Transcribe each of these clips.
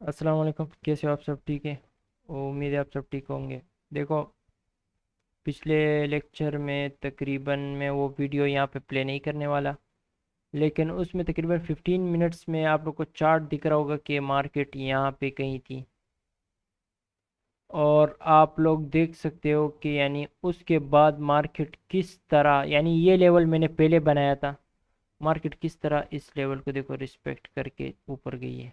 अस्सलाम वालेकुम। कैसे हो आप? सब ठीक है? उम्मीद है आप सब ठीक होंगे। देखो, पिछले लेक्चर में तकरीबन मैं वो वीडियो यहाँ पे प्ले नहीं करने वाला, लेकिन उसमें तकरीबन 15 मिनट्स में आप लोग को चार्ट दिख रहा होगा कि मार्केट यहाँ पे कहीं थी। और आप लोग देख सकते हो कि यानी उसके बाद मार्केट किस तरह, यानी ये लेवल मैंने पहले बनाया था, मार्केट किस तरह इस लेवल को देखो रिस्पेक्ट करके ऊपर गई है।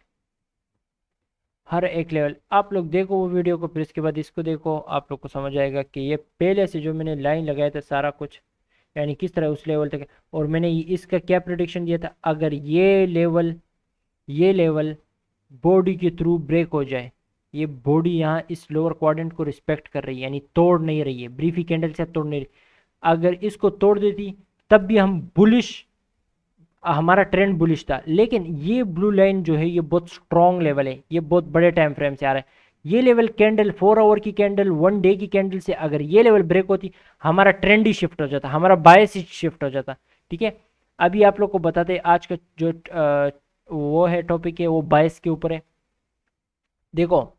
हर एक लेवल आप लोग देखो वो वीडियो को, फिर इसके बाद इसको देखो, आप लोग को समझ आएगा कि ये पहले से जो मैंने लाइन लगाया था सारा कुछ, यानी किस तरह उस लेवल तक। और मैंने इसका क्या प्रिडिक्शन दिया था, अगर ये लेवल बॉडी के थ्रू ब्रेक हो जाए, ये बॉडी यहाँ इस लोअर क्वाड्रेंट को रिस्पेक्ट कर रही है, यानी तोड़ नहीं रही है, ब्रीफी कैंडल से तोड़ नहीं रही, अगर इसको तोड़ देती तब भी हम बुलिश, हमारा ट्रेंड बुलिश था। लेकिन ये ब्लू लाइन जो है ये बहुत स्ट्रॉन्ग लेवल है, ये बहुत बड़े टाइम फ्रेम से आ रहा है। ये लेवल कैंडल 4 आवर की कैंडल, 1 डे की कैंडल से अगर ये लेवल ब्रेक होती, हमारा ट्रेंड ही शिफ्ट हो जाता, हमारा बायस ही शिफ्ट हो जाता। ठीक है, अभी आप लोग को बताते हैं आज का जो वो है टॉपिक है वो बायस के ऊपर है। देखो,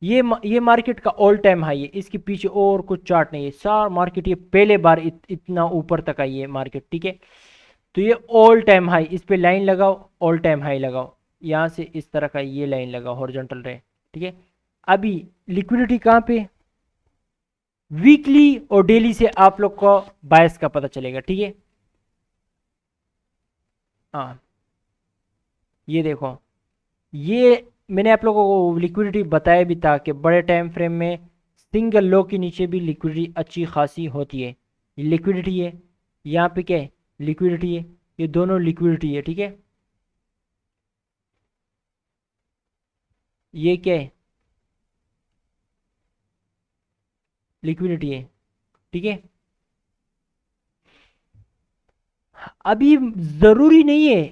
ये मार्केट का ऑल टाइम हाई है, इसके पीछे और कुछ चार्ट नहीं है, सार मार्केट ये पहले बार इतना ऊपर तक आई है मार्केट। ठीक है, तो ये ऑल टाइम हाई, इस पे लाइन लगाओ, ऑल टाइम हाई लगाओ, यहाँ से इस तरह का ये लाइन लगाओ, हॉरिजॉन्टल रहे। ठीक है, अभी लिक्विडिटी कहाँ पे, वीकली और डेली से आप लोग को बायस का पता चलेगा। ठीक है, हाँ, ये देखो, ये मैंने आप लोगों को लिक्विडिटी बताया भी था कि बड़े टाइम फ्रेम में सिंगल लो के नीचे भी लिक्विडिटी अच्छी खासी होती है। ये लिक्विडिटी है, यहाँ पे क्या है, लिक्विडिटी है, ये दोनों लिक्विडिटी है। ठीक है, ये क्या है, लिक्विडिटी है। ठीक है, अभी जरूरी नहीं है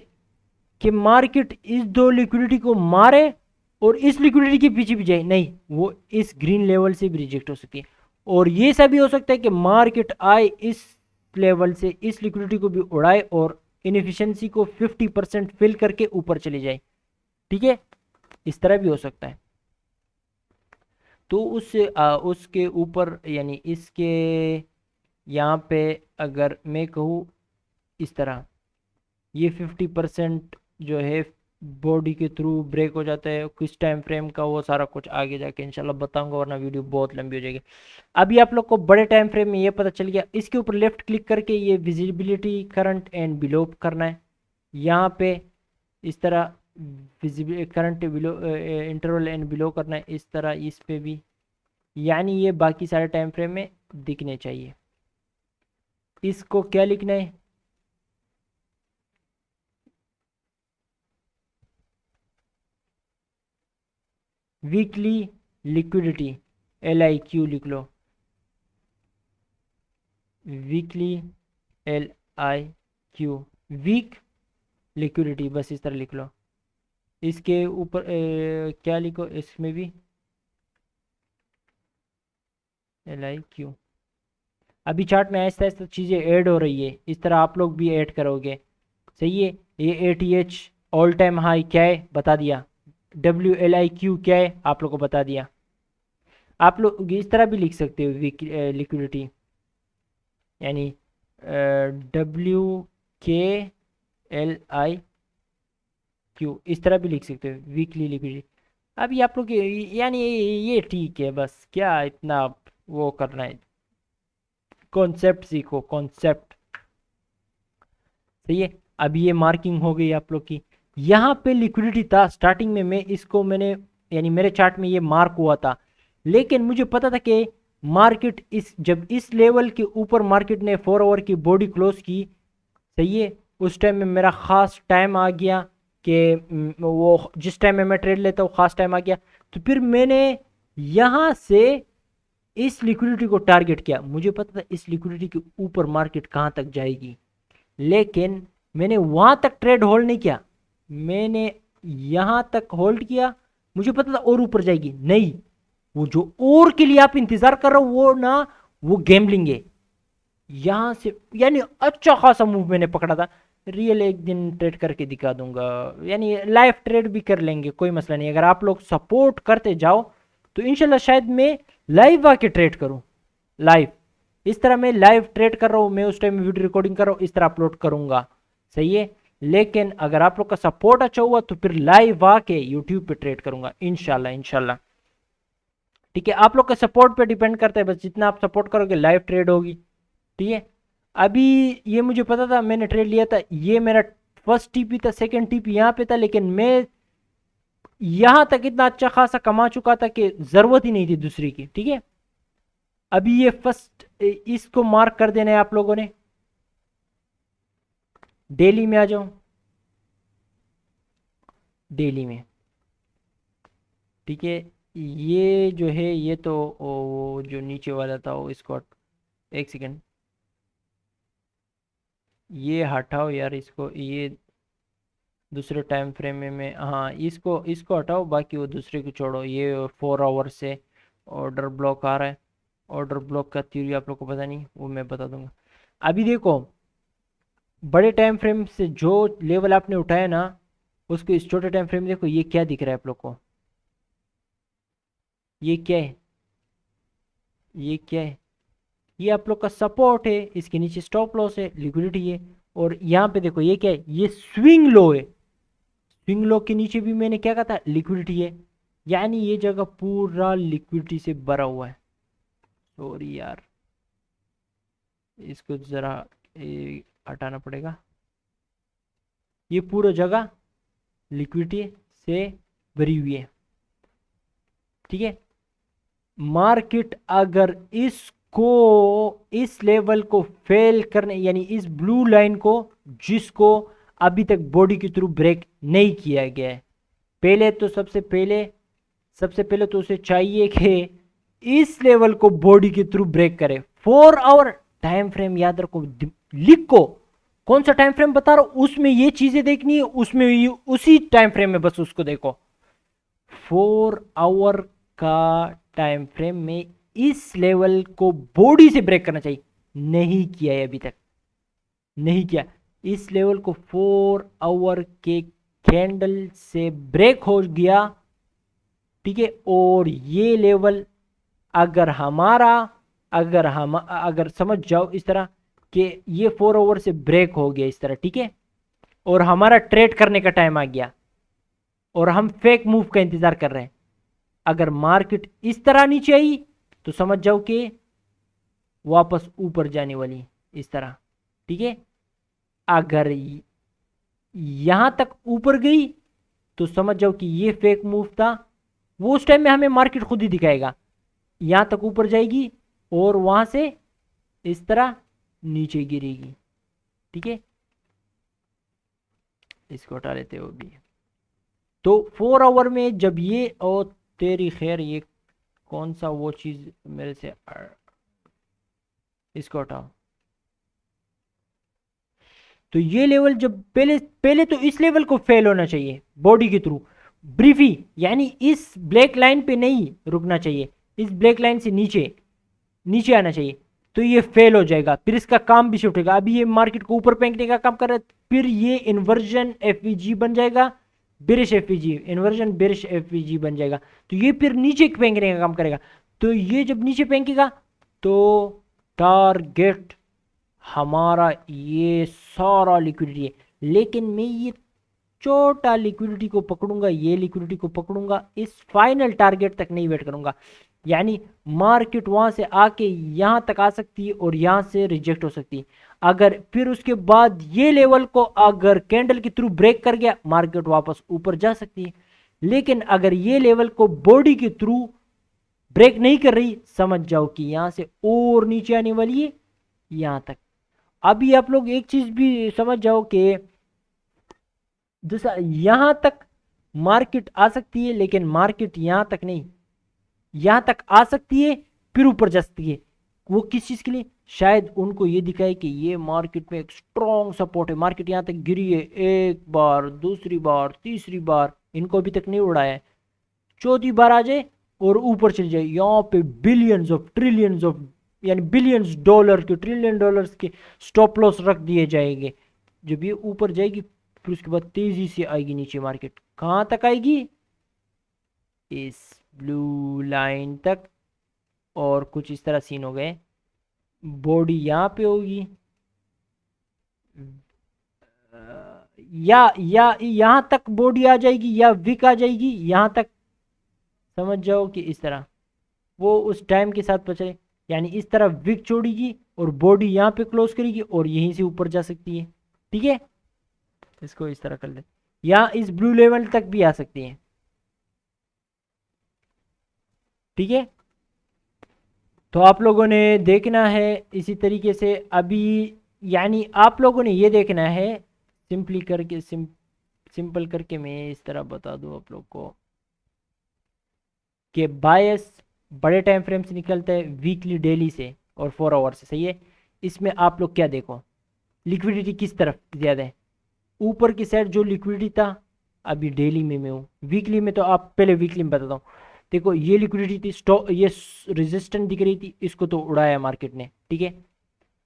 कि मार्केट इस दो लिक्विडिटी को मारे और इस लिक्विडिटी के पीछे भी जाए, नहीं, वो इस ग्रीन लेवल से भी रिजेक्ट हो सकती है। और ये सब भी हो सकता है कि मार्केट आए इस लेवल से इस लिक्विडिटी को भी उड़ाए और इनएफिशिएंसी को 50% फिल करके ऊपर चले जाए। ठीक है, इस तरह भी हो सकता है। तो उसके ऊपर यानी इसके यहाँ पे अगर मैं कहूँ इस तरह, ये 50% जो है बॉडी के थ्रू ब्रेक हो जाता है, किस टाइम फ्रेम का वो सारा कुछ आगे जाके इंशाल्लाह बताऊंगा, वरना वीडियो बहुत लंबी हो जाएगी। अभी आप लोग को बड़े टाइम फ्रेम में ये पता चल गया, इसके ऊपर लेफ्ट क्लिक करके ये विजिबिलिटी करंट एंड बिलो करना है, यहाँ पे इस तरह visible current below interval and below करना है, इस तरह इस पे भी, यानी ये बाकी सारे टाइम फ्रेम में दिखने चाहिए। इसको क्या लिखना है, वीकली लिक्विडिटी, LIQ लिख लो, वीकली LIQ, वीक लिक्विडिटी, बस इस तरह लिख लो। इसके ऊपर क्या लिखो, इसमें भी LIQ। अभी चार्ट में ऐसा ऐसा चीज़ें ऐड हो रही है, इस तरह आप लोग भी ऐड करोगे। सही है, ये ATH ऑल टाइम हाई क्या है बता दिया, WLIQ क्या है आप लोग को बता दिया। आप लोग इस तरह भी लिख सकते हो, वीक लिक्विडिटी, यानी WKLIQ, इस तरह भी लिख सकते हो, वीकली लिक्विडिटी। अभी आप लोग यानी ये ठीक है, बस क्या इतना वो करना है, कॉन्सेप्ट सीखो, कॉन्सेप्ट। सही है, अभी ये मार्किंग हो गई आप लोग की, यहाँ पे लिक्विडिटी था स्टार्टिंग में, मैंने यानी मेरे चार्ट में ये मार्क हुआ था, लेकिन मुझे पता था कि मार्केट इस जब इस लेवल के ऊपर मार्केट ने 4 आवर की बॉडी क्लोज की, सही है, उस टाइम में मेरा खास टाइम आ गया कि वो जिस टाइम में मैं ट्रेड लेता हूँ खास टाइम आ गया, तो फिर मैंने यहाँ से इस लिक्विडिटी को टारगेट किया, मुझे पता था इस लिक्विडिटी के ऊपर मार्केट कहाँ तक जाएगी, लेकिन मैंने वहां तक ट्रेड होल्ड नहीं किया, मैंने यहां तक होल्ड किया, मुझे पता था और ऊपर जाएगी, नहीं, वो जो और के लिए आप इंतजार कर रहे हो वो ना, वो गैम्बलिंग है। यहां से यानी अच्छा खासा मूव मैंने पकड़ा था, रियल एक दिन ट्रेड करके दिखा दूंगा, यानी लाइव ट्रेड भी कर लेंगे, कोई मसला नहीं। अगर आप लोग सपोर्ट करते जाओ तो इंशाल्लाह शायद मैं लाइव आके ट्रेड करूं, लाइव इस तरह मैं लाइव ट्रेड कर रहा हूँ, मैं उस टाइम वीडियो रिकॉर्डिंग कर रहा हूँ, इस तरह अपलोड करूंगा, सही है। लेकिन अगर आप लोग का सपोर्ट अच्छा हुआ तो फिर लाइव आके यूट्यूब पे ट्रेड करूंगा इंशाल्लाह इंशाल्लाह, ठीक है। आप लोग का सपोर्ट पे डिपेंड करता है, बस जितना आप सपोर्ट करोगे लाइव ट्रेड होगी, ठीक है। अभी ये मुझे पता था, मैंने ट्रेड लिया था, ये मेरा फर्स्ट टीपी था, सेकंड टीपी यहाँ पे था, लेकिन मैं यहाँ तक इतना अच्छा खासा कमा चुका था कि ज़रूरत ही नहीं थी दूसरी की, ठीक है। अभी ये फर्स्ट, इसको मार्क कर देना है आप लोगों ने। डेली में आ जाओ, डेली में, ठीक है। ये जो है ये तो वो जो नीचे वाला था वो, इसको एक सेकेंड, ये हटाओ यार इसको, ये दूसरे टाइम फ्रेम में मैं, हाँ इसको इसको हटाओ, बाकी वो दूसरे को छोड़ो। ये 4 आवर से ऑर्डर ब्लॉक आ रहा है, ऑर्डर ब्लॉक का थ्योरी आप लोग को पता नहीं, वो मैं बता दूंगा। अभी देखो बड़े टाइम फ्रेम से जो लेवल आपने उठाया ना, उसको इस छोटे टाइम फ्रेम में देखो, ये क्या दिख रहा है आप लोग को, ये क्या है, ये क्या है, ये आप लोग का सपोर्ट है, इसके नीचे स्टॉप लॉस है, लिक्विडिटी है। और यहाँ पे देखो ये क्या है, ये स्विंग लो है, स्विंग लो के नीचे भी मैंने क्या कहा था, लिक्विडिटी है, यानी ये जगह पूरा लिक्विडिटी से भरा हुआ है। सॉरी यार, इसको ज़रा हटाना पड़ेगा, ये पूरा जगह लिक्विडिटी से भरी हुई है, ठीक है। मार्केट अगर इसको, इस लेवल को फेल करने, यानी इस ब्लू लाइन को, जिसको अभी तक बॉडी के थ्रू ब्रेक नहीं किया गया है, पहले तो सबसे पहले तो उसे चाहिए कि इस लेवल को बॉडी के थ्रू ब्रेक करे। 4 आवर टाइम फ्रेम याद रखो, लिखो कौन सा टाइम फ्रेम बता रहा हूं, उसमें ये चीजें देखनी है, उसमें उसी टाइम फ्रेम में बस उसको देखो। 4 आवर का टाइम फ्रेम में इस लेवल को बॉडी से ब्रेक करना चाहिए, नहीं किया है अभी तक, नहीं किया। इस लेवल को 4 आवर के कैंडल से ब्रेक हो गया, ठीक है। और ये लेवल अगर हमारा, अगर समझ जाओ इस तरह कि ये 4 आवर से ब्रेक हो गया इस तरह, ठीक है, और हमारा ट्रेड करने का टाइम आ गया और हम फेक मूव का इंतजार कर रहे हैं। अगर मार्केट इस तरह नीचे आई तो समझ जाओ कि वापस ऊपर जाने वाली इस तरह, ठीक है। अगर यहां तक ऊपर गई तो समझ जाओ कि ये फेक मूव था, वो उस टाइम में हमें मार्केट खुद ही दिखाएगा। यहां तक ऊपर जाएगी और वहां से इस तरह नीचे गिरेगी, ठीक है। इसको हटा लेते हो भी। तो 4 आवर में जब ये, और तेरी खैर ये कौन सा वो चीज मेरे से, इसको हटाओ। तो ये लेवल जब पहले तो इस लेवल को फेल होना चाहिए बॉडी के थ्रू ब्रीफी, यानी इस ब्लैक लाइन पे नहीं रुकना चाहिए, इस ब्लैक लाइन से नीचे आना चाहिए, तो ये फेल हो जाएगा, फिर इसका काम भी शिफ्ट होगा। अभी ये मार्केट को ऊपर फेंकने का काम कर रहा है, फिर ये इन्वर्जन एफवीजी बन जाएगा, bearish FVG, inversion bearish FVG बन जाएगा, तो ये फिर नीचे फेंकने का काम करेगा। तो ये जब नीचे फेंकेगा तो टारगेट हमारा ये सारा लिक्विडिटी है, लेकिन मैं ये छोटा लिक्विडिटी को पकड़ूंगा, ये लिक्विडिटी को पकड़ूंगा, इस फाइनल टारगेट तक नहीं वेट करूंगा। यानी मार्केट वहां से आके यहां तक आ सकती है और यहां से रिजेक्ट हो सकती है। अगर फिर उसके बाद ये लेवल को अगर कैंडल के थ्रू ब्रेक कर गया, मार्केट वापस ऊपर जा सकती है। लेकिन अगर ये लेवल को बॉडी के थ्रू ब्रेक नहीं कर रही, समझ जाओ कि यहां से और नीचे आने वाली है यहां तक। अभी आप लोग एक चीज भी समझ जाओ कि दूसरा, यहां तक मार्केट आ सकती है, लेकिन मार्केट यहां तक नहीं, यहां तक आ सकती है फिर ऊपर जा सकती है। वो किस चीज के लिए, शायद उनको ये दिखाए कि ये मार्केट में एक स्ट्रॉन्ग सपोर्ट है, मार्केट यहां तक गिरी है एक बार, दूसरी बार, तीसरी बार, इनको अभी तक नहीं उड़ाया है, चौथी बार आ जाए और ऊपर चली जाए। यहाँ पे बिलियंस ऑफ ट्रिलियंस ऑफ, यानी बिलियंस डॉलर के, ट्रिलियन डॉलर्स के स्टॉप लॉस रख दिए जाएंगे, जब ये ऊपर जाएगी फिर उसके बाद तेजी से आएगी नीचे मार्केट। कहाँ तक आएगी? इस ब्लू लाइन तक। और कुछ इस तरह सीन हो गए, बॉडी यहाँ पे होगी, या यहाँ तक बॉडी आ जाएगी या विक आ जाएगी यहाँ तक, समझ जाओ कि इस तरह वो उस टाइम के साथ बचे, यानी इस तरह विक छोड़ेगी और बॉडी यहाँ पे क्लोज करेगी और यहीं से ऊपर जा सकती है। ठीक है, इसको इस तरह कर ले, या इस ब्लू लेवल तक भी आ सकती है। ठीक है, तो आप लोगों ने देखना है इसी तरीके से अभी, यानी आप लोगों ने ये देखना है सिंपली करके, सिंपल करके मैं इस तरह बता दूं आप लोग को कि बायस बड़े टाइम फ्रेम से निकलता है, वीकली, डेली से और 4 आवर से। सही है, इसमें आप लोग क्या देखो, लिक्विडिटी किस तरफ ज़्यादा है? ऊपर की साइड जो लिक्विडिटी था, अभी डेली में मैं हूँ, वीकली में तो आप पहले वीकली में बताता हूँ। देखो ये लिक्विडिटी थी, स्टॉक ये रेजिस्टेंट दिख रही थी, इसको तो उड़ाया मार्केट ने। ठीक है,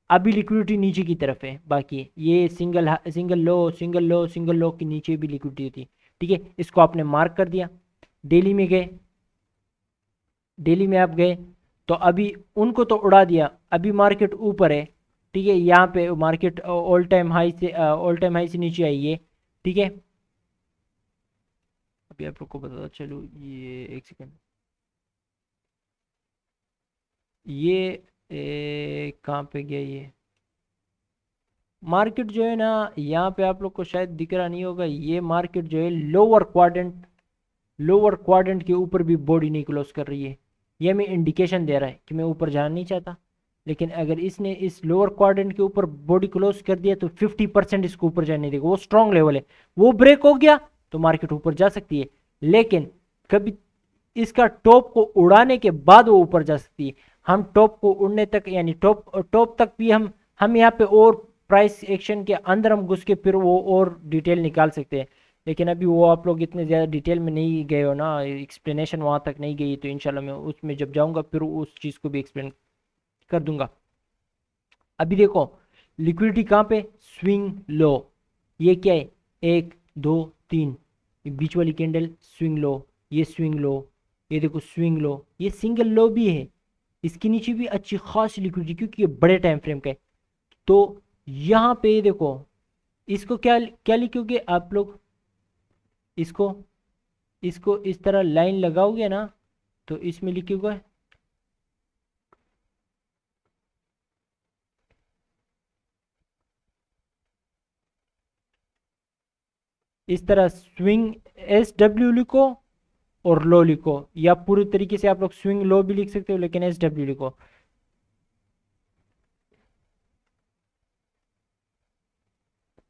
अभी लिक्विडिटी नीचे की तरफ है, बाकी ये single single low single low single low के नीचे भी लिक्विडिटी थी। ठीक है, इसको आपने मार्क कर दिया, डेली में गए, डेली में आप गए तो अभी उनको तो उड़ा दिया, अभी मार्केट ऊपर है। ठीक है, यहाँ पे मार्केट ऑल टाइम हाई से नीचे आई है। ठीक है, अभी आप लोग को बताता चलो, ये एक सेकेंड, ये कहाँ पे गया ये मार्केट जो है ना, यहाँ पे आप लोग को शायद दिख रहा नहीं होगा, ये मार्केट जो है लोअर क्वाड्रेंट के ऊपर भी बॉडी नहीं क्लोज कर रही है। ये हमें इंडिकेशन दे रहा है कि मैं ऊपर जाना नहीं चाहता, लेकिन अगर इसने इस लोअर क्वाड्रेंट के ऊपर बॉडी क्लोज कर दिया तो 50% इसको ऊपर जाने देगा, वो स्ट्रांग लेवल है। वो ब्रेक हो गया तो मार्केट ऊपर जा सकती है, लेकिन कभी इसका टॉप को उड़ाने के बाद वो ऊपर जा सकती है। हम टॉप को उड़ने तक, यानी टॉप तक भी हम यहाँ पे और प्राइस एक्शन के अंदर हम घुस के फिर वो और डिटेल निकाल सकते हैं, लेकिन अभी वो आप लोग इतने ज़्यादा डिटेल में नहीं गए हो ना, एक्सप्लेनेशन वहाँ तक नहीं गई, तो इंशाल्लाह मैं उसमें जब जाऊँगा फिर उस चीज़ को भी एक्सप्लेन कर दूंगा। अभी देखो लिक्विडिटी कहाँ पे, स्विंग लो, ये क्या है, 1 2 3, ये बीच वाली कैंडल स्विंग लो, ये स्विंग लो, ये देखो स्विंग लो, ये सिंगल लो भी है, इसके नीचे भी अच्छी खास लिक्विडिटी क्योंकि ये बड़े टाइम फ्रेम का है। तो यहाँ पे देखो, इसको क्या क्या लिखोगे आप लोग, इसको इसको इस तरह लाइन लगाओगे ना, तो इसमें लिखोगे इस तरह स्विंग SW लिखो और लो लिखो, या पूरी तरीके से आप लोग स्विंग लो भी लिख सकते हो, लेकिन SW लिखो।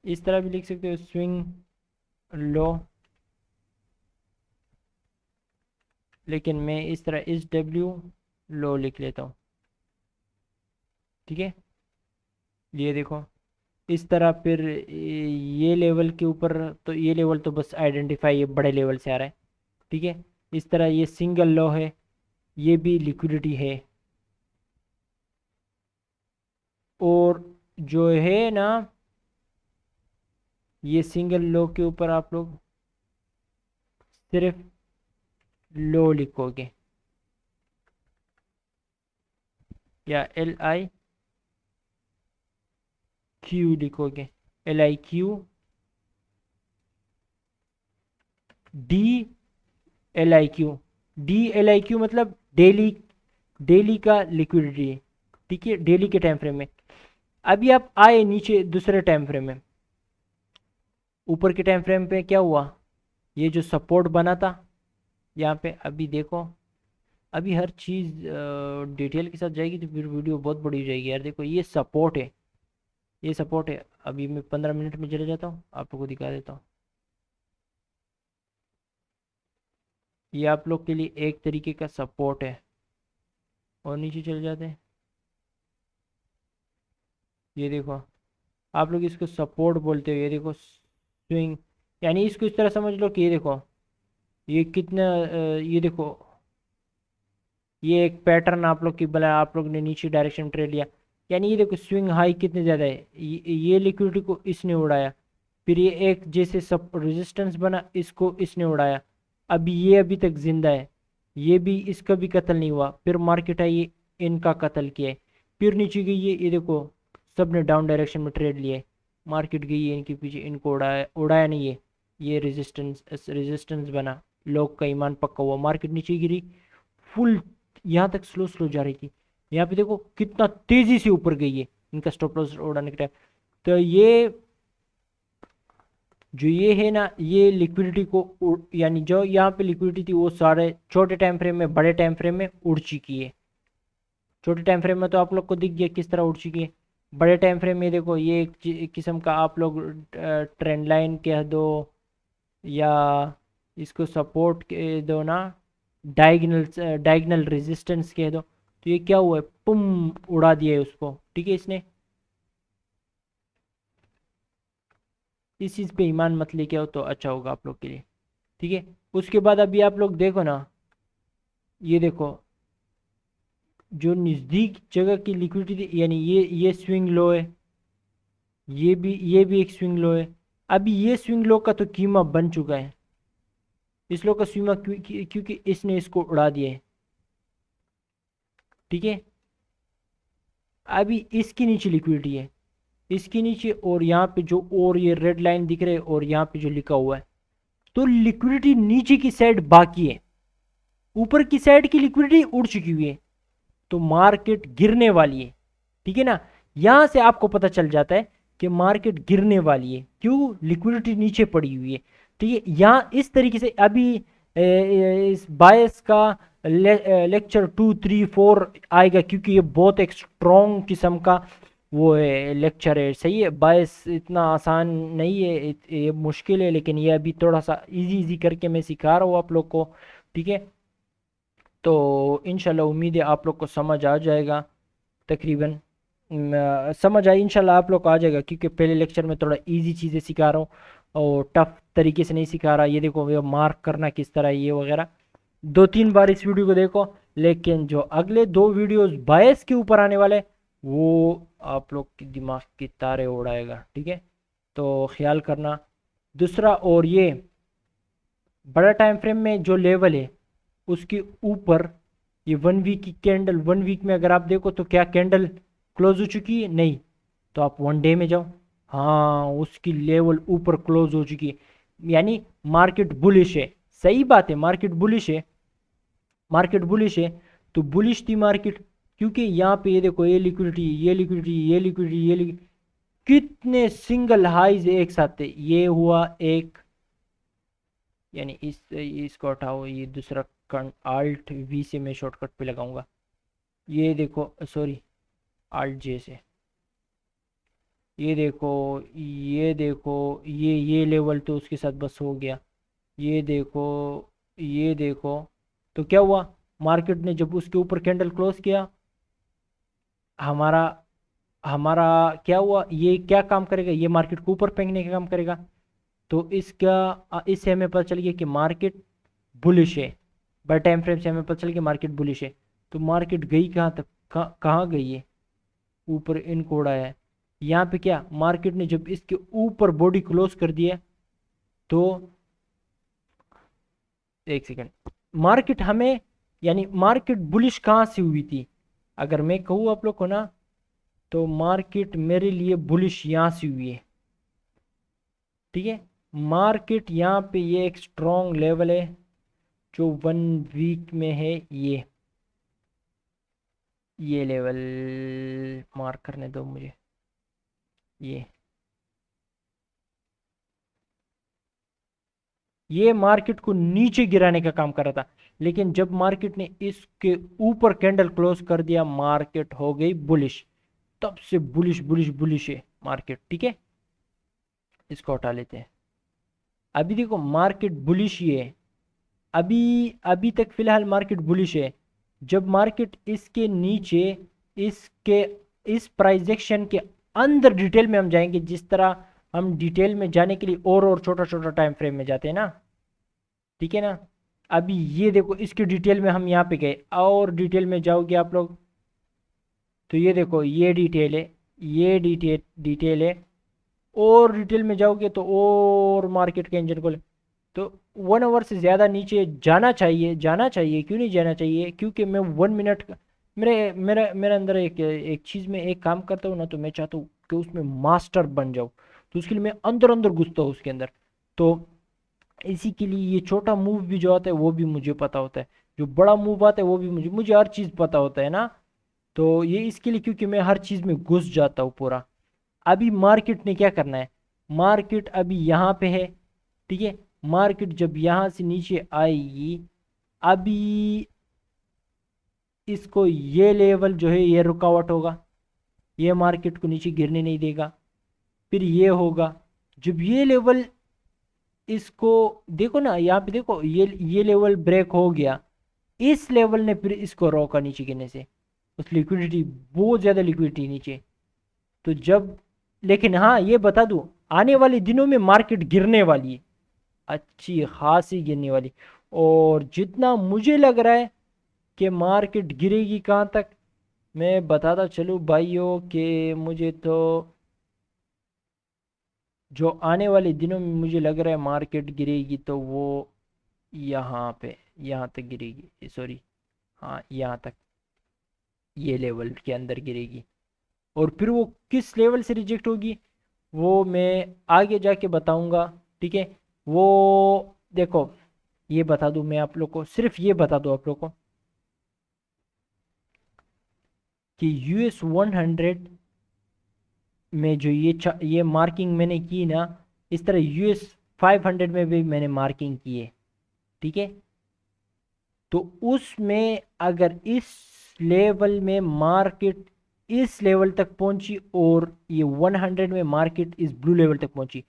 इस तरह भी लिख सकते हो, स्विंग लो, लेकिन मैं इस तरह SW लो लिख लेता हूँ। ठीक है, ये देखो इस तरह, फिर ये लेवल के ऊपर, तो ये लेवल तो बस आइडेंटिफाई, ये बड़े लेवल से आ रहा है। ठीक है, इस तरह ये सिंगल लो है, ये भी लिक्विडिटी है, और जो है ना ये सिंगल लो के ऊपर आप लोग सिर्फ लो लिखोगे, या LIQ लिखोगे, LIQ DLIQ मतलब डेली का लिक्विडिटी। ठीक है, डेली के टाइम फ्रेम में। अभी आप आए नीचे दूसरे टाइम फ्रेम में, ऊपर के टाइम फ्रेम पे क्या हुआ, ये जो सपोर्ट बना था यहाँ पे, अभी देखो, अभी हर चीज़ डिटेल के साथ जाएगी तो फिर वीडियो बहुत बड़ी हो जाएगी यार। देखो ये सपोर्ट है, ये सपोर्ट है। अभी मैं 15 मिनट में चले जाता हूँ, आप लोगों को दिखा देता हूँ। ये आप लोग के लिए एक तरीके का सपोर्ट है, और नीचे चले जाते हैं, ये देखो आप लोग इसको सपोर्ट बोलते हो, ये देखो स्विंग, यानी इसको इस तरह समझ लो कि ये देखो ये कितना ये देखो, ये एक पैटर्न आप लोग की बना, आप लोग ने नीचे डायरेक्शन ट्रेड लिया, यानी ये देखो स्विंग हाई कितने ज़्यादा है, ये लिक्विडिटी को इसने उड़ाया, फिर ये एक जैसे सब रेजिस्टेंस बना, इसको इसने उड़ाया, अभी ये अभी तक जिंदा है, ये भी, इसका भी कत्ल नहीं हुआ, फिर मार्केट आई, ये इनका कत्ल किया है, फिर नीचे गई है, ये देखो सब ने डाउन डायरेक्शन में ट्रेड लिया है, मार्केट गई है इनके पीछे, इनको उड़ाया, उड़ाया नहीं है, ये रेजिस्टेंस बना, लोग का ईमान पक्का हुआ, मार्केट नीचे गिरी फुल, यहाँ तक स्लो स्लो जा रही थी, यहाँ पे देखो कितना तेजी से ऊपर गई है इनका स्टॉप लॉस उड़ाने के टाइम। तो ये जो ये है ना, ये लिक्विडिटी को यानी जो यहाँ पे लिक्विडिटी थी वो सारे छोटे टाइम फ्रेम में, बड़े टाइम फ्रेम में उड़ चुकी है। छोटे टाइम फ्रेम में तो आप लोग को दिख गया किस तरह उड़ चुकी है, बड़े टाइम फ्रेम में देखो ये एक किस्म का आप लोग ट्रेंड लाइन कह दो या इसको सपोर्ट कह दो ना, डायगनल रेजिस्टेंस कह दो, तो ये क्या हुआ है, पुम उड़ा दिया है उसको, ठीक है। इसने इस चीज़ पे ईमान मत लेके आओ तो अच्छा होगा आप लोग के लिए, ठीक है। उसके बाद अभी आप लोग देखो ना, ये देखो जो नज़दीक जगह की लिक्विडिटी थी, यानी ये स्विंग लो है, ये भी एक स्विंग लो है, अभी ये स्विंग लो का तो कीमा बन चुका है, इस लो का स्वीमा क्योंकि इसने इसको उड़ा दिया है, ठीक है। अभी इसके नीचे लिक्विडिटी है, इसके नीचे, और यहाँ पे जो और ये रेड लाइन दिख रहे है और यहाँ पे जो लिखा हुआ है, तो लिक्विडिटी नीचे की साइड बाकी है, ऊपर की साइड की लिक्विडिटी उड़ चुकी हुई है, तो मार्केट गिरने वाली है, ठीक है ना। यहां से आपको पता चल जाता है कि मार्केट गिरने वाली है, क्यों, लिक्विडिटी नीचे पड़ी हुई है, ठीक है। यहाँ इस तरीके से अभी इस बायस का लेक्चर 2, 3, 4 आएगा, क्योंकि ये बहुत एक स्ट्रॉन्ग किस्म का वो है लेक्चर है, सही है। बायस इतना आसान नहीं है, ये मुश्किल है, लेकिन ये अभी थोड़ा सा इजी इजी करके मैं सिखा रहा हूँ आप लोग को, ठीक है। तो इंशाल्लाह उम्मीद है आप लोग को समझ आ जाएगा, तकरीबन समझ आई इंशाल्लाह आप लोग को आ जाएगा, क्योंकि पहले लेक्चर में थोड़ा इजी चीज़ें सिखा रहा हूँ और टफ तरीके से नहीं सिखा रहा। ये देखो ये मार्क करना किस तरह है, ये वगैरह 2-3 बार इस वीडियो को देखो, लेकिन जो अगले 2 वीडियोस बायस के ऊपर आने वाले, वो आप लोग की दिमाग की तारे उड़ाएगा, ठीक है। तो ख्याल करना। दूसरा, और ये बड़ा टाइम फ्रेम में जो लेवल है उसके ऊपर ये 1 वीक की कैंडल, 1 वीक में अगर आप देखो तो क्या कैंडल क्लोज हो चुकी है, नहीं, तो आप 1 डे में जाओ, हाँ उसकी लेवल ऊपर क्लोज हो चुकी है, यानी मार्केट बुलिश है, सही बात है, मार्केट बुलिश है, मार्केट बुलिश है, तो बुलिश थी मार्केट, क्योंकि यहाँ पे ये देखो ये लिक्विडिटी, ये लिक्विडिटी, ये लिक्विडिटी, ये लिक्विडिटी, कितने सिंगल हाइज एक साथ थे, ये हुआ एक, यानी इसको हटाओ, ये दूसरा आल्ट वी से मैं शॉर्टकट पे लगाऊंगा, ये देखो सॉरी आल्ट जे से, ये देखो, ये देखो, ये लेवल तो उसके साथ बस हो गया, ये देखो, ये देखो, तो क्या हुआ, मार्केट ने जब उसके ऊपर कैंडल क्लोज किया, हमारा हमारा क्या हुआ, ये क्या काम करेगा, ये मार्केट को ऊपर फेंकने का काम करेगा, तो इससे हमें पता चल गया कि मार्केट बुलिश है, बड़े टाइम फ्रेम से हमें पता चल गया मार्केट बुलिश है। तो मार्केट गई कहाँ तक, कहाँ गई है, ऊपर इनको उड़ाया है, यहाँ पे क्या मार्केट ने जब इसके ऊपर बॉडी क्लोज कर दिया, तो एक सेकेंड, मार्केट हमें, यानी मार्केट बुलिश कहाँ से हुई थी, अगर मैं कहूँ आप लोग को ना, तो मार्केट मेरे लिए बुलिश यहाँ से हुई है, ठीक है। मार्केट यहाँ पे ये एक स्ट्रॉन्ग लेवल है जो 1 वीक में है, ये लेवल मार्क करने दो मुझे, ये मार्केट को नीचे गिराने का काम कर रहा था, लेकिन जब मार्केट ने इसके ऊपर कैंडल क्लोज कर दिया, मार्केट हो गई बुलिश, तब से बुलिश बुलिश बुलिश है मार्केट, ठीक है। इसको हटा लेते हैं। अभी देखो मार्केट बुलिश ही है, अभी अभी तक फिलहाल मार्केट बुलिश है। जब मार्केट इसके नीचे, इसके इस प्राइजेक्शन के अंदर डिटेल में हम जाएंगे, जिस तरह हम डिटेल में जाने के लिए और छोटा छोटा टाइम फ्रेम में जाते हैं ना, ठीक है ना। अभी ये देखो इसके डिटेल में हम यहाँ पे गए, और डिटेल में जाओगे आप लोग, तो ये देखो ये डिटेल है, ये डिटेल है, और डिटेल में जाओगे तो और मार्केट के इंजन को तो 1 आवर से ज़्यादा नीचे जाना चाहिए, जाना चाहिए, क्यों नहीं जाना चाहिए, क्योंकि मैं 1 मिनट का मेरे मेरा मेरे अंदर एक एक चीज़ में एक काम करता हूँ ना, तो मैं चाहता हूँ कि उसमें मास्टर बन जाऊँ, तो उसके लिए मैं अंदर अंदर घुसता हूँ उसके अंदर। तो इसी के लिए ये छोटा मूव भी जो आता है वो भी मुझे पता होता है, जो बड़ा मूव आता है वो भी मुझे मुझे हर चीज़ पता होता है ना। तो ये इसके लिए क्योंकि मैं हर चीज़ में घुस जाता हूँ पूरा। अभी मार्केट ने क्या करना है, मार्केट अभी यहाँ पे है, ठीक है। मार्केट जब यहाँ से नीचे आएगी, अभी इसको ये लेवल जो है ये रुकावट होगा, ये मार्केट को नीचे गिरने नहीं देगा। फिर ये होगा, जब ये लेवल इसको देखो ना, यहाँ पे देखो ये लेवल ब्रेक हो गया, इस लेवल ने फिर इसको रोका नीचे गिरने से, उस लिक्विडिटी, बहुत ज़्यादा लिक्विडिटी नीचे। तो जब, लेकिन हाँ ये बता दूं, आने वाले दिनों में मार्केट गिरने वाली है, अच्छी खासी गिरने वाली। और जितना मुझे लग रहा है कि मार्केट गिरेगी कहाँ तक, मैं बताता चलूँ भाइयों कि मुझे तो जो आने वाले दिनों में मुझे लग रहा है मार्केट गिरेगी तो वो यहाँ पे, यहाँ तक गिरेगी, सॉरी, हाँ यहाँ तक, ये लेवल के अंदर गिरेगी। और फिर वो किस लेवल से रिजेक्ट होगी वो मैं आगे जाके बताऊंगा, ठीक है। वो देखो, ये बता दूं मैं आप लोग को, सिर्फ ये बता दूं आप लोग को कि US 100 में जो ये मार्किंग मैंने की ना, इस तरह US 500 में भी मैंने मार्किंग की है, ठीक है। तो उसमें अगर इस लेवल में मार्केट इस लेवल तक पहुंची और ये 100 में मार्केट इस ब्लू लेवल तक पहुंची,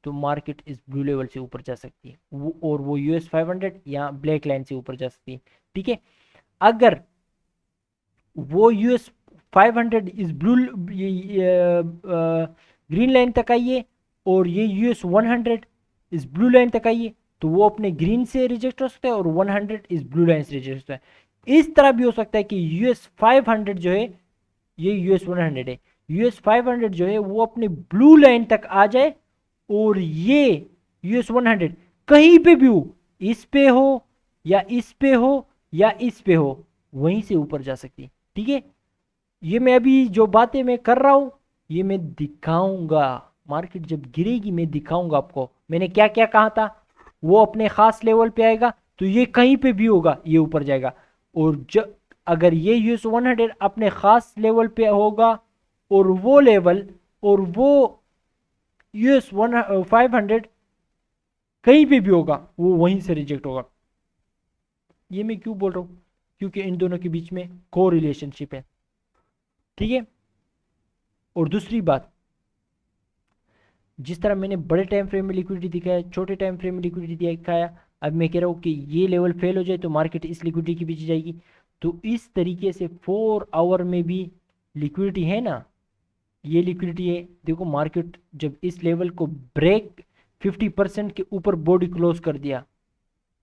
तो मार्केट इस ब्लू लेवल से ऊपर जा सकती है, वो और वो US 500 या ब्लैक लाइन से ऊपर जा सकती है, ठीक है। अगर वो US 500 इस ब्लू ग्रीन लाइन तक आइए और ये US 100 इस ब्लू लाइन तक आइए, तो वो अपने ग्रीन से रिजेक्ट हो सकता है और 100 इस ब्लू लाइन से रिजेक्ट हो सकता है। इस तरह भी हो सकता है कि US 500 जो है, ये US 100 है, US 500 जो है वो अपने ब्लू लाइन तक आ जाए और ये US 100 कहीं पे भी हो, इस पे हो या इस पे हो या इस पे हो, वहीं से ऊपर जा सकती है, ठीक है। ये मैं अभी जो बातें मैं कर रहा हूं ये मैं दिखाऊंगा, मार्केट जब गिरेगी मैं दिखाऊंगा आपको मैंने क्या क्या कहा था। वो अपने खास लेवल पे आएगा तो ये कहीं पे भी होगा ये ऊपर जाएगा, और जब अगर ये US 100 अपने खास लेवल पे होगा और वो लेवल और वो US 500 कहीं पे भी होगा, वो वहीं से रिजेक्ट होगा। ये मैं क्यों बोल रहा हूँ, क्योंकि इन दोनों के बीच में को रिलेशनशिप है, ठीक है। और दूसरी बात, जिस तरह मैंने बड़े टाइम फ्रेम में लिक्विडिटी दिखाया, छोटे टाइम फ्रेम में लिक्विडिटी दिखाया, अब मैं कह रहा हूँ कि ये लेवल फेल हो जाए तो मार्केट इस लिक्विडिटी के पीछे जाएगी। तो इस तरीके से 4 आवर में भी लिक्विडिटी है ना, ये लिक्विडिटी है। देखो मार्केट जब इस लेवल को ब्रेक 50% के ऊपर बॉडी क्लोज कर दिया,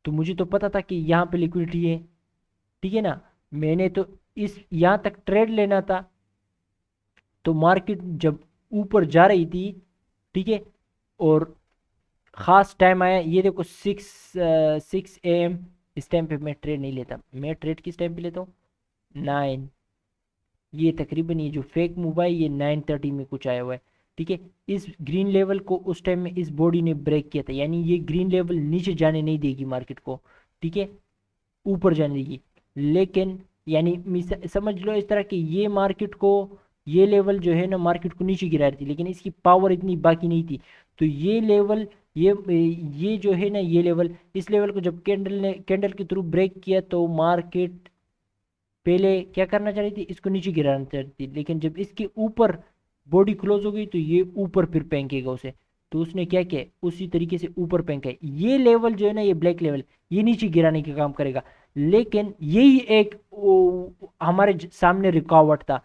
तो मुझे तो पता था कि यहाँ पे लिक्विडिटी है, ठीक है ना। मैंने तो इस यहाँ तक ट्रेड लेना था, तो मार्केट जब ऊपर जा रही थी, ठीक है, और ख़ास टाइम आया, ये देखो 6 AM, इस टाइम पे मैं ट्रेड नहीं लेता, मैं ट्रेड किस टाइम पे लेता हूँ 9, ये तकरीबन ये जो फेक मूव है ये 9:30 में कुछ आया हुआ है, ठीक है। इस ग्रीन लेवल को उस टाइम में इस बॉडी ने ब्रेक किया था, यानी ये ग्रीन लेवल नीचे जाने नहीं देगी मार्केट को, ठीक है, ऊपर जाने देगी। लेकिन यानी समझ लो इस तरह कि ये मार्केट को, ये लेवल जो है ना मार्केट को नीचे गिरा रही थी, लेकिन इसकी पावर इतनी बाकी नहीं थी। तो ये लेवल, ये जो है ना ये लेवल, इस लेवल को जब कैंडल के थ्रू ब्रेक किया तो मार्केट पहले क्या करना चाह रही थी, इसको नीचे गिराना चाह रही थी, लेकिन जब इसके ऊपर बॉडी क्लोज हो गई तो ये ऊपर फिर फेंकेगा उसे। तो उसने क्या किया, उसी तरीके से ऊपर फेंका है। ये लेवल जो है ना, ये ब्लैक लेवल, ये नीचे गिराने का काम करेगा, लेकिन यही एक हमारे सामने रुकावट था।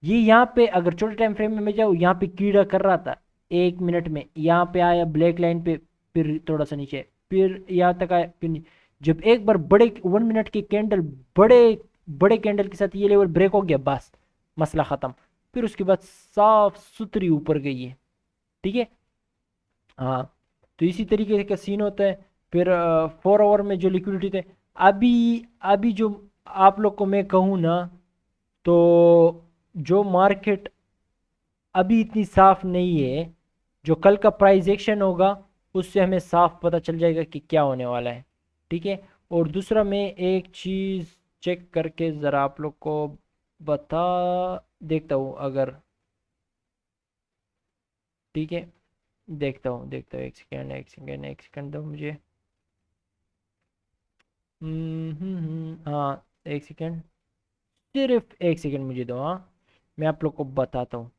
ये यहाँ पे अगर छोटे टाइम फ्रेम में मैं जाऊँ, यहाँ पे कीड़ा कर रहा था 1 मिनट में, यहाँ पे आया ब्लैक लाइन पे, फिर थोड़ा सा नीचे, फिर यहाँ तक आया, फिर जब एक बार बड़े 1 मिनट की कैंडल बड़े बड़े कैंडल के साथ ये लेवल ब्रेक हो गया, बस मसला ख़त्म। फिर उसके बाद साफ सुथरी ऊपर गई है, ठीक है। हाँ, तो इसी तरीके का सीन होता है। फिर 4 आवर में जो लिक्विडिटी थे, अभी अभी जो आप लोग को मैं कहूँ ना, तो जो मार्केट अभी इतनी साफ नहीं है, जो कल का प्राइस एक्शन होगा उससे हमें साफ पता चल जाएगा कि क्या होने वाला है, ठीक है। और दूसरा मैं एक चीज़ चेक करके ज़रा आप लोग को बता देखता हूँ अगर, ठीक है। देखता हूँ, एक सेकेंड एक सेकेंड दो मुझे। हाँ, एक सेकेंड, सिर्फ एक सेकेंड मुझे दो, हाँ। मैं आप लोग को बताता हूँ,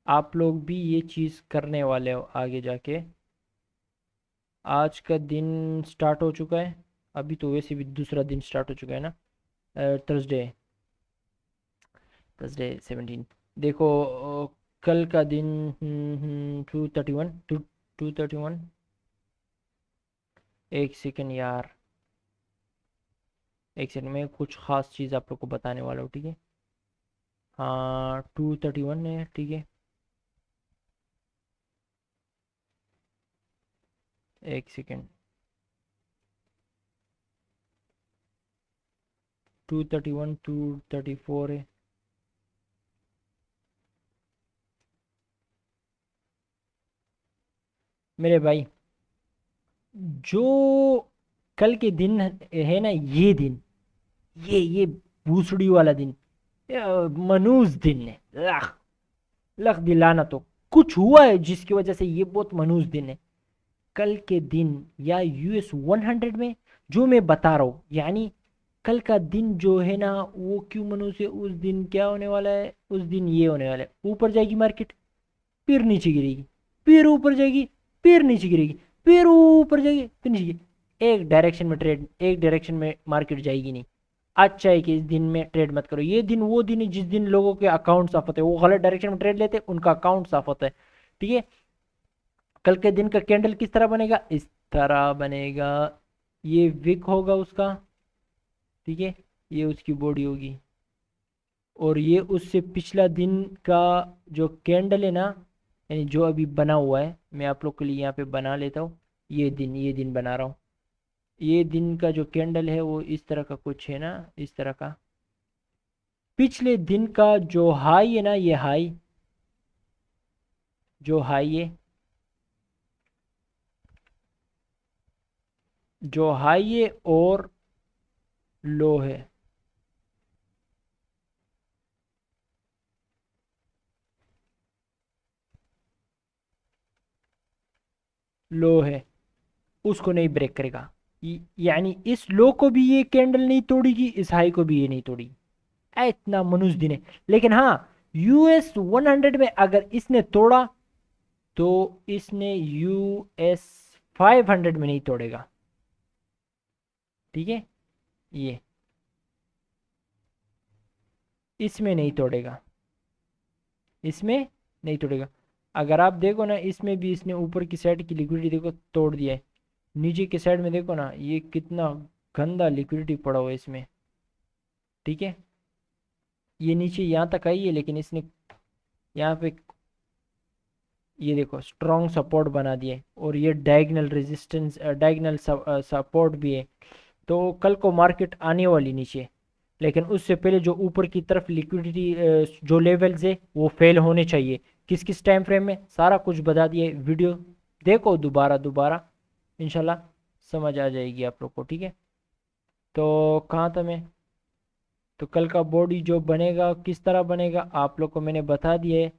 आप लोग भी ये चीज़ करने वाले हो आगे जाके। आज का दिन स्टार्ट हो चुका है, अभी तो वैसे भी दूसरा दिन स्टार्ट हो चुका है ना, थर्सडे, थर्सडे 17। देखो कल का दिन 2:31, 2:31। एक सेकेंड यार, एक सेकेंड में कुछ ख़ास चीज़ आप लोग को बताने वाला हूँ, ठीक है। हाँ, 2:31 है, ठीक है। एक सेकेंड, 2:31, 2:34 है। मेरे भाई, जो कल के दिन है ना, ये दिन, ये भूसड़ी वाला दिन, ये मनूस दिन है। लख लख दिलाना, तो कुछ हुआ है जिसकी वजह से ये बहुत मनूस दिन है। कल के दिन या US 100 में जो मैं बता रहा हूँ, यानी कल का दिन जो है ना, वो क्यों मनूस है, उस दिन क्या होने वाला है, उस दिन ये होने वाला है, ऊपर जाएगी मार्केट, फिर नीचे गिरेगी, फिर ऊपर जाएगी, फिर नीचे गिरेगी, फिर ऊपर जाएगी, फिर नीचे गिरेगी। एक डायरेक्शन में ट्रेड, एक डायरेक्शन में मार्केट जाएगी नहीं। अच्छा है कि इस दिन में ट्रेड मत करो। ये दिन वो दिन है जिस दिन लोगों के अकाउंट साफ होते हैं, वो गलत डायरेक्शन में ट्रेड लेते हैं, उनका अकाउंट साफ होता है, ठीक है। कल के दिन का कैंडल किस तरह बनेगा, इस तरह बनेगा। ये विक होगा उसका, ठीक है, ये उसकी बॉडी होगी। और ये उससे पिछला दिन का जो कैंडल है ना, यानी जो अभी बना हुआ है, मैं आप लोग के लिए यहाँ पे बना लेता हूँ। ये दिन बना रहा हूँ। ये दिन का जो कैंडल है वो इस तरह का कुछ है ना, इस तरह का। पिछले दिन का जो हाई है ना, ये हाई, जो हाई है, जो हाई है और लो है, लो है, उसको नहीं ब्रेक करेगा। यानी इस लो को भी ये कैंडल नहीं तोड़ेगी, इस हाई को भी ये नहीं तोड़ेगी। इतना मनुष्य दिन है। लेकिन हाँ, US 100 में अगर इसने तोड़ा, तो इसने US 500 में नहीं तोड़ेगा, ठीक है। ये इसमें नहीं तोड़ेगा, इसमें नहीं तोड़ेगा। अगर आप देखो ना, इसमें भी इसने ऊपर की साइड की लिक्विडिटी देखो तोड़ दिया है। नीचे की साइड में देखो ना, ये कितना गंदा लिक्विडिटी पड़ा हुआ है इसमें, ठीक है। ये नीचे यहाँ तक आई है, लेकिन इसने यहाँ पे ये देखो स्ट्रॉन्ग सपोर्ट बना दिए, और ये डायगनल रेजिस्टेंस, डायगनल सपोर्ट भी है। तो कल को मार्केट आने वाली नीचे, लेकिन उससे पहले जो ऊपर की तरफ लिक्विडिटी जो लेवल्स है वो फेल होने चाहिए। किस किस टाइम फ्रेम में, सारा कुछ बता दिए। वीडियो देखो दोबारा दोबारा, इंशाल्लाह समझ आ जाएगी आप लोग को, ठीक है। तो कहाँ था मैं, तो कल का बॉडी जो बनेगा किस तरह बनेगा आप लोग को मैंने बता दिया है,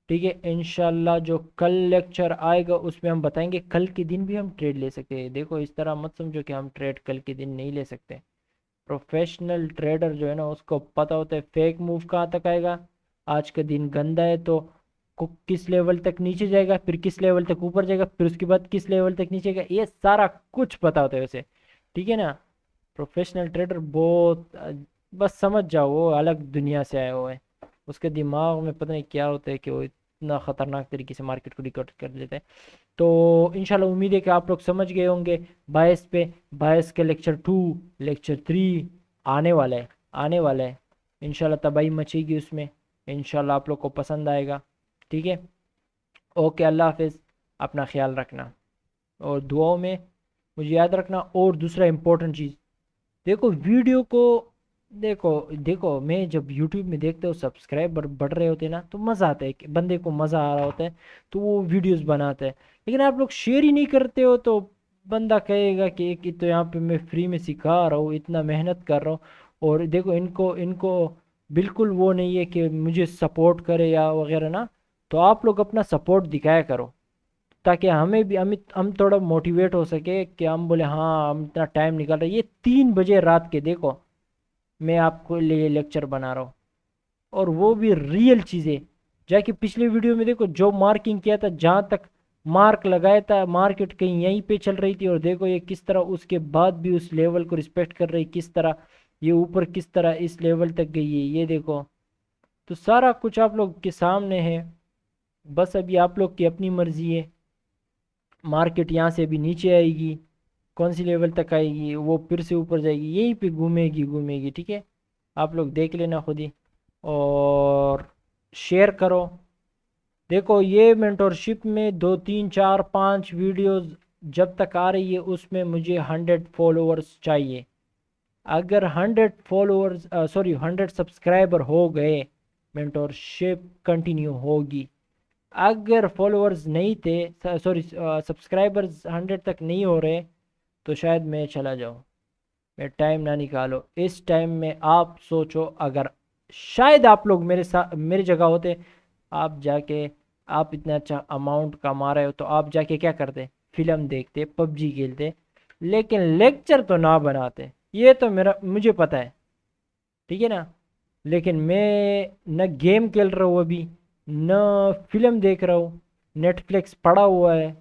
ठीक है। इंशाल्लाह जो कल लेक्चर आएगा उसमें हम बताएंगे कल के दिन भी हम ट्रेड ले सकते हैं। देखो इस तरह मत समझो कि हम ट्रेड कल के दिन नहीं ले सकते। प्रोफेशनल ट्रेडर जो है ना, उसको पता होता है फेक मूव कहाँ तक आएगा। आज का दिन गंदा है तो किस लेवल तक नीचे जाएगा, फिर किस लेवल तक ऊपर जाएगा, फिर उसके बाद किस लेवल तक नीचे जाएगा, ये सारा कुछ पता होता है उसे, ठीक है ना। प्रोफेशनल ट्रेडर बहुत बस समझ जाओ वो अलग दुनिया से आया हुआ है। उसके दिमाग में पता नहीं क्या होता है कि वो इतना ख़तरनाक तरीके से मार्केट को रिकॉर्ड कर लेता है। तो इंशाल्लाह उम्मीद है कि आप लोग समझ गए होंगे बायस पे, बायस के लेक्चर 2, लेक्चर 3 आने वाला है, आने वाला है इंशाल्लाह, तबाही मचेगी उसमें, इंशाल्लाह आप लोग को पसंद आएगा। ठीक है, ओके, अल्लाह हाफिज़, अपना ख्याल रखना और दुआओं में मुझे याद रखना। और दूसरा इम्पोर्टेंट चीज़, देखो वीडियो को, देखो देखो मैं जब यूट्यूब में देखते हो सब्सक्राइबर बढ़ रहे होते हैं ना, तो मज़ा आता है, कि बंदे को मज़ा आ रहा होता है तो वो वीडियोस बनाता है। लेकिन आप लोग शेयर ही नहीं करते हो तो बंदा कहेगा कि एक तो यहाँ पे मैं फ्री में सिखा रहा हूँ, इतना मेहनत कर रहा हूँ, और देखो इनको इनको बिल्कुल वो नहीं है कि मुझे सपोर्ट करे या वगैरह ना। तो आप लोग अपना सपोर्ट दिखाया करो, ताकि हमें भी हम थोड़ा मोटिवेट हो सके कि हम बोले हाँ हम इतना टाइम निकाल रहे हैं। ये 3 बजे रात के देखो मैं आपको लिए लेक्चर बना रहा हूँ, और वो भी रियल चीज़ें। जाके पिछले वीडियो में देखो जो मार्किंग किया था, जहाँ तक मार्क लगाया था, मार्केट कहीं यहीं पे चल रही थी, और देखो ये किस तरह उसके बाद भी उस लेवल को रिस्पेक्ट कर रही, किस तरह ये ऊपर किस तरह इस लेवल तक गई है, ये देखो। तो सारा कुछ आप लोग के सामने है, बस अभी आप लोग की अपनी मर्जी है। मार्केट यहाँ से अभी नीचे आएगी, कौन सी लेवल तक आएगी, वो फिर से ऊपर जाएगी, यहीं पे घूमेगी घूमेगी। ठीक है, आप लोग देख लेना खुद ही, और शेयर करो। देखो ये मेंटोरशिप में 2 3 4 5 वीडियोस जब तक आ रही है, उसमें मुझे 100 फॉलोअर्स चाहिए। अगर 100 फॉलोअर्स, सॉरी 100 सब्सक्राइबर हो गए, मेंटोरशिप कंटिन्यू होगी। अगर फॉलोअर्स नहीं थे, सॉरी सब्सक्राइबर्स 100 तक नहीं हो रहे, तो शायद मैं चला जाऊँ। मैं टाइम ना निकालो, इस टाइम में आप सोचो, अगर शायद आप लोग मेरे साथ मेरी जगह होते, आप जाके, आप इतना अच्छा अमाउंट कमा रहे हो तो आप जाके क्या करते, फिल्म देखते, पबजी खेलते, लेकिन लेक्चर तो ना बनाते। ये तो मेरा मुझे पता है, ठीक है ना। लेकिन मैं न गेम खेल रहा हूँ अभी, न फिल्म देख रहा हूँ, नेटफ्लिक्स पड़ा हुआ है,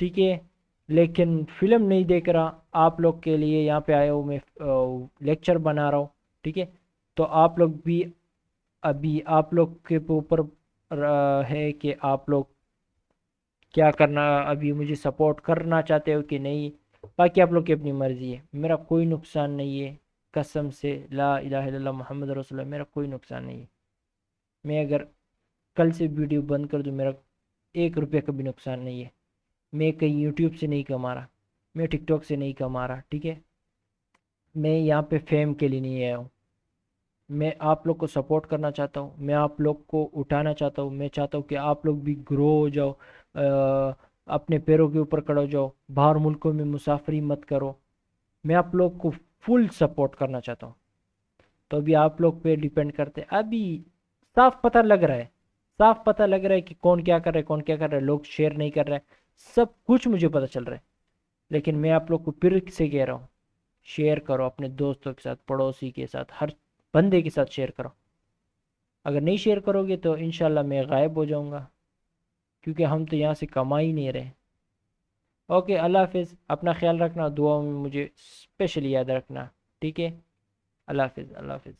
ठीक है, लेकिन फिल्म नहीं देख रहा। आप लोग के लिए यहाँ पे आया हूँ मैं, लेक्चर बना रहा हूँ। ठीक है, तो आप लोग भी, अभी आप लोग के ऊपर है कि आप लोग क्या करना, अभी मुझे सपोर्ट करना चाहते हो कि नहीं। बाकी आप लोग की अपनी मर्जी है, मेरा कोई नुकसान नहीं है, कसम से ला इलाहा इल्लल्लाह मोहम्मद रसूलुल्लाह, मेरा कोई नुकसान नहीं है। मैं अगर कल से वीडियो बंद कर दूं, मेरा 1 रुपये का भी नुकसान नहीं है। मैं कहीं यूट्यूब से नहीं कमा रहा, मैं टिकटॉक से नहीं कमा रहा। ठीक है, मैं यहाँ पे फेम के लिए नहीं आया हूँ। मैं आप लोग को सपोर्ट करना चाहता हूँ, मैं आप लोग को उठाना चाहता हूँ, मैं चाहता हूँ कि आप लोग भी ग्रो हो जाओ, अपने पैरों के ऊपर खड़े हो जाओ, बाहर मुल्कों में मुसाफरी मत करो। मैं आप लोग को फुल सपोर्ट करना चाहता हूँ। तो अभी आप लोग पे डिपेंड करते हैं। अभी साफ पता लग रहा है, साफ पता लग रहा है कि कौन क्या कर रहा है, कौन क्या कर रहा है, लोग शेयर नहीं कर रहे हैं, सब कुछ मुझे पता चल रहा है। लेकिन मैं आप लोग को फिर से कह रहा हूँ, शेयर करो अपने दोस्तों के साथ, पड़ोसी के साथ, हर बंदे के साथ शेयर करो। अगर नहीं शेयर करोगे तो इंशाल्लाह मैं गायब हो जाऊंगा, क्योंकि हम तो यहाँ से कमा ही नहीं रहे। ओके, अल्लाह हाफिज़, अपना ख्याल रखना, दुआओं में मुझे स्पेशली याद रखना। ठीक है, अल्लाह हाफिज़, अल्लाह हाफिज़।